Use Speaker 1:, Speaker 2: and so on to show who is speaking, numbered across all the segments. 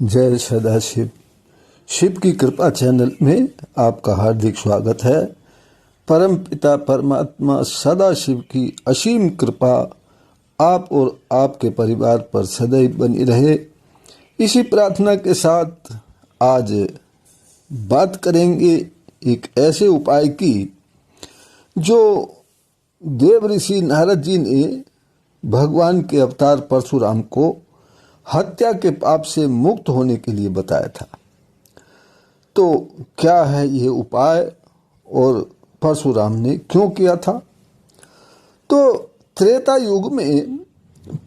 Speaker 1: जय सदाशिव। शिव की कृपा चैनल में आपका हार्दिक स्वागत है। परम पिता परमात्मा सदाशिव की असीम कृपा आप और आपके परिवार पर सदैव बनी रहे, इसी प्रार्थना के साथ आज बात करेंगे एक ऐसे उपाय की जो देव ऋषि नारद जी ने भगवान के अवतार परशुराम को हत्या के पाप से मुक्त होने के लिए बताया था। तो क्या है ये उपाय और परशुराम ने क्यों किया था? तो त्रेता युग में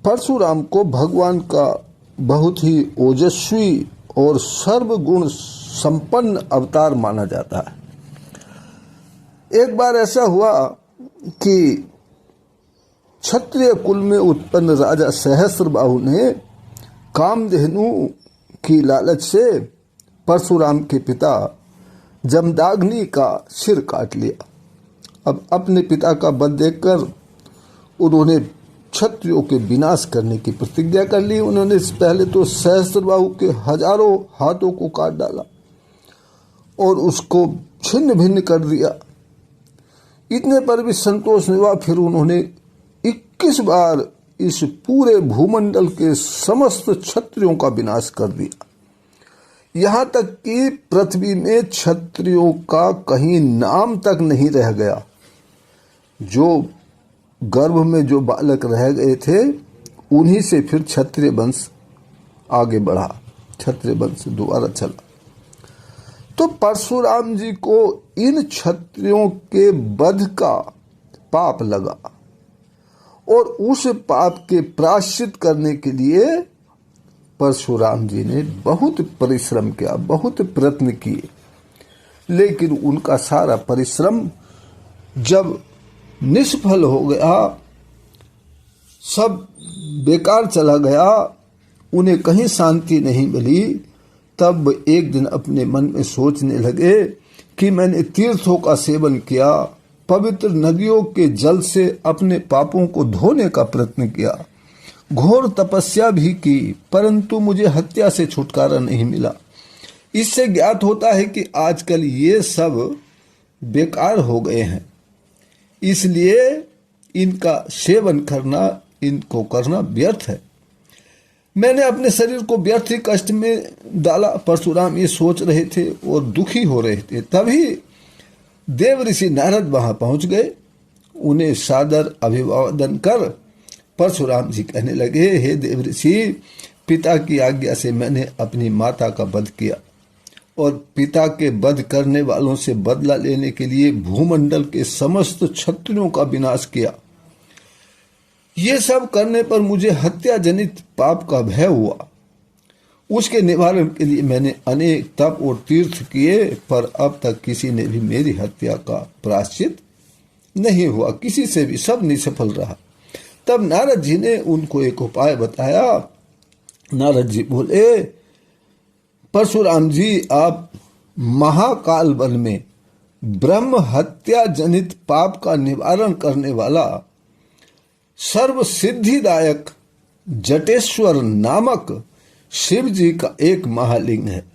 Speaker 1: परशुराम को भगवान का बहुत ही ओजस्वी और सर्वगुण संपन्न अवतार माना जाता है। एक बार ऐसा हुआ कि क्षत्रिय कुल में उत्पन्न राजा सहस्त्रबाहु ने कामधेनु की लालच से परशुराम के पिता जमदाग्नि का सिर काट लिया। अब अपने पिता का वध देखकर उन्होंने क्षत्रियों के विनाश करने की प्रतिज्ञा कर ली। उन्होंने पहले तो सहस्त्रबाहु के हजारों हाथों को काट डाला और उसको छिन्न भिन्न कर दिया। इतने पर भी संतोष नहीं हुआ, फिर उन्होंने 21 बार इस पूरे भूमंडल के समस्त क्षत्रियों का विनाश कर दिया। यहाँ तक कि पृथ्वी में क्षत्रियों का कहीं नाम तक नहीं रह गया। जो गर्भ में जो बालक रह गए थे उन्हीं से फिर क्षत्रिय वंश आगे बढ़ा, क्षत्रिय वंश दोबारा चला। तो परशुराम जी को इन क्षत्रियों के वध का पाप लगा और उस पाप के प्रायश्चित करने के लिए परशुराम जी ने बहुत परिश्रम किया, बहुत प्रयत्न किए, लेकिन उनका सारा परिश्रम जब निष्फल हो गया, सब बेकार चला गया, उन्हें कहीं शांति नहीं मिली, तब एक दिन अपने मन में सोचने लगे कि मैंने तीर्थों का सेवन किया, पवित्र नदियों के जल से अपने पापों को धोने का प्रयत्न किया, घोर तपस्या भी की, परंतु मुझे हत्या से छुटकारा नहीं मिला। इससे ज्ञात होता है कि आजकल ये सब बेकार हो गए हैं, इसलिए इनका सेवन करना, इनको करना व्यर्थ है। मैंने अपने शरीर को व्यर्थ ही कष्ट में डाला। परशुराम ये सोच रहे थे और दुखी हो रहे थे। तभी देव ऋषि नारद वहां पहुंच गए। उन्हें सादर अभिवादन कर परशुराम जी कहने लगे, हे देव ऋषि, पिता की आज्ञा से मैंने अपनी माता का वध किया और पिता के वध करने वालों से बदला लेने के लिए भूमंडल के समस्त क्षत्रियों का विनाश किया। ये सब करने पर मुझे हत्या जनित पाप का भय हुआ। उसके निवारण के लिए मैंने अनेक तप और तीर्थ किए, पर अब तक किसी ने भी मेरी हत्या का प्रायश्चित नहीं हुआ, किसी से भी, सब निष्फल रहा। तब नारद जी ने उनको एक उपाय बताया। नारद जी बोले, परशुराम जी, आप महाकाल वन में ब्रह्म हत्या जनित पाप का निवारण करने वाला सर्व सिद्धिदायक जटेश्वर नामक शिव जी का एक महालिंग है,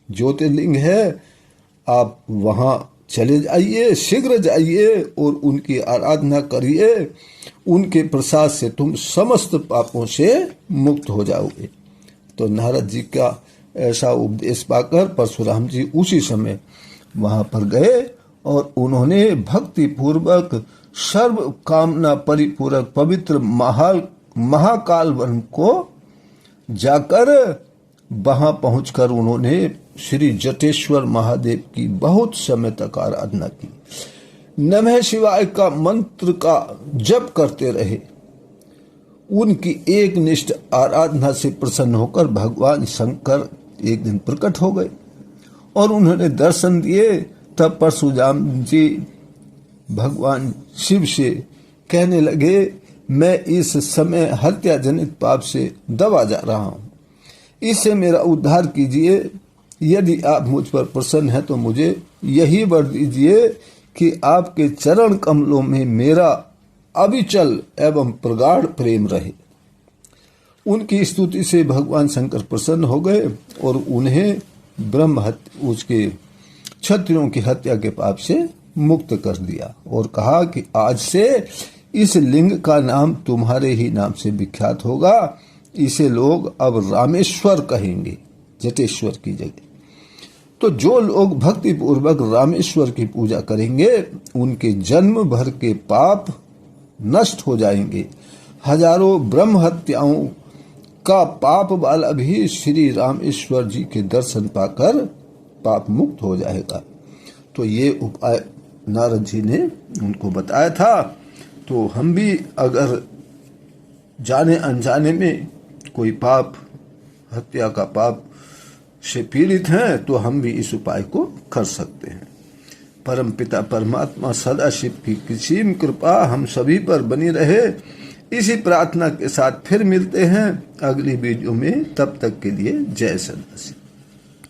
Speaker 1: ज्योतिर्लिंग है। आप वहां चले जाइए, शीघ्र जाइए और उनकी आराधना करिए। उनके प्रसाद से तुम समस्त पापों से मुक्त हो जाओगे। तो नारद जी का ऐसा उपदेश पाकर परशुराम जी उसी समय वहां पर गए और उन्होंने भक्ति पूर्वक सर्व कामना परिपूरक पवित्र महाकाल वन को जाकर वहां पहुंचकर उन्होंने श्री जटेश्वर महादेव की बहुत समय तक आराधना की। नमः शिवाय का मंत्र का जप करते रहे। उनकी एक निष्ठ आराधना से प्रसन्न होकर भगवान शंकर एक दिन प्रकट हो गए और उन्होंने दर्शन दिए। तब परशुराम जी भगवान शिव से कहने लगे, मैं इस समय हत्या जनित पाप से दबा जा रहा हूं, इससे मेरा उद्धार कीजिए। यदि आप मुझ पर प्रसन्न हैं तो मुझे यही वर दीजिए कि आपके चरण कमलों में मेरा अविचल एवं प्रगाढ़ प्रेम रहे। उनकी स्तुति से भगवान शंकर प्रसन्न हो गए और उन्हें उसके क्षत्रियों की हत्या के पाप से मुक्त कर दिया और कहा कि आज से इस लिंग का नाम तुम्हारे ही नाम से विख्यात होगा। इसे लोग अब रामेश्वर कहेंगे, जटेश्वर की जगह। तो जो लोग भक्ति पूर्वक रामेश्वर की पूजा करेंगे उनके जन्म भर के पाप नष्ट हो जाएंगे। हजारों ब्रह्म हत्याओं का पाप वाला भी श्री रामेश्वर जी के दर्शन पाकर पाप मुक्त हो जाएगा। तो ये उपाय नारद जी ने उनको बताया था। तो हम भी अगर जाने अनजाने में कोई पाप, हत्या का पाप से पीड़ित हैं तो हम भी इस उपाय को कर सकते हैं। परम पिता परमात्मा सदाशिव की असीम कृपा हम सभी पर बनी रहे, इसी प्रार्थना के साथ फिर मिलते हैं अगली वीडियो में। तब तक के लिए जय सदाशिव।